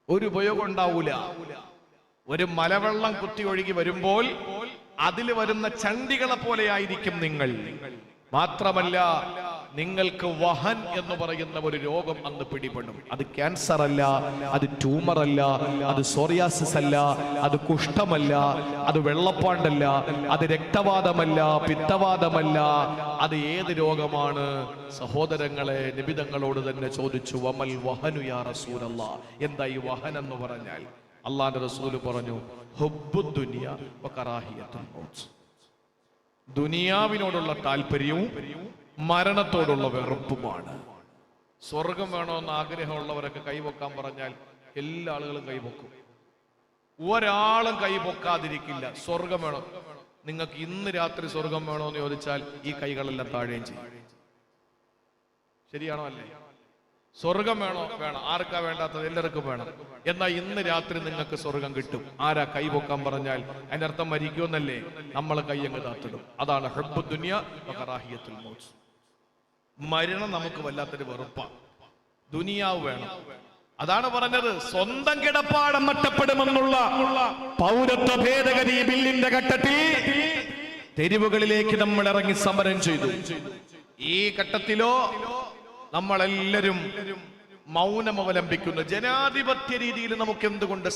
ഒരു ഉപയോഗം ഉണ്ടാവൂല. ഒരു മലവെള്ളം കുത്തി ഒഴുകി വരുമ്പോൾ അതിൽ വരുന്ന ചണ്ടികളെ പോലെയായിരിക്കും നിങ്ങൾ. മാത്രമല്ല, നിങ്ങൾക്ക് വഹൻ എന്ന് പറയുന്ന ഒരു രോഗം അന്ന് പിടിപെടും. അത് ക്യാൻസർ അല്ല, അത് ട്യൂമർ അല്ല, അത് സോറിയാസിസ് അല്ല, അത് കുഷ്ഠമല്ല, അത് വെള്ളപ്പാണ്ടല്ല, അത് രക്തവാതമല്ല, പിത്തവാതമല്ല. അത് ഏത് രോഗമാണ്? സഹോദരങ്ങളെ, നബി തങ്ങളോട് തന്നെ ചോദിച്ചു, വമൽ വഹനു യാ റസൂലല്ലാഹ്, എന്താ ഈ വഹൻ എന്ന് പറഞ്ഞാൽ? അല്ലാഹുവിന്റെ റസൂൽ പറഞ്ഞു, ഹുബ്ബുദ് ദുനിയ വ കറാഹിയത്തുൽ മൗത്ത്, ദുനിയാവിനോടുള്ള താല്പര്യവും മരണത്തോടുള്ള വെറുപ്പുമാണ്. സ്വർഗം വേണമെന്ന് ആഗ്രഹമുള്ളവരൊക്കെ കൈവക്കാൻ പറഞ്ഞാൽ എല്ലാ ആളുകളും കൈവക്കും. ഒരാളും കൈവക്കാതിരിക്കില്ല. സ്വർഗം വേണം, നിങ്ങൾക്ക് ഇന്ന് രാത്രി സ്വർഗം വേണോ എന്ന് ചോദിച്ചാൽ ഈ കൈകളെല്ലാം താഴെയും ചെയ്യും. ശരിയാണോ അല്ലേ? സ്വർഗം വേണോ? വേണം. ആർക്കാ വേണ്ടാത്തത്? എല്ലാവർക്കും വേണം. എന്നാൽ ഇന്ന് രാത്രി നിങ്ങൾക്ക് സ്വർഗം കിട്ടും. ആരാ കൈവക്കാൻ പറഞ്ഞാൽ അതിന്റെ അർത്ഥം മരിക്കുമെന്നല്ലേ? നമ്മൾ കൈയങ്ങ് താത്തിടും. അതാണ് ഹബ്ബു ദുനിയ വ കറാഹിയത്തുൽ മൗത്ത്. മരണം നമുക്ക് വല്ലാത്തൊരു വെറുപ്പാണ്. ദുനിയാവ് വേണം. അതാണ് പറഞ്ഞത്, സ്വന്തം കിടപ്പാടം നഷ്ടപ്പെടുമെന്നുള്ള പൗരത്വ ഭേദഗതി ബില്ലിന്റെ ഘട്ടത്തിൽ തെരുവുകളിലേക്ക് നമ്മൾ ഇറങ്ങി സമരം ചെയ്തു. ഈ ഘട്ടത്തിലോ നമ്മളെല്ലാവരും മൗനം അവലംബിക്കുന്നു. ജനാധിപത്യ രീതിയിൽ നമുക്ക് എന്തുകൊണ്ട്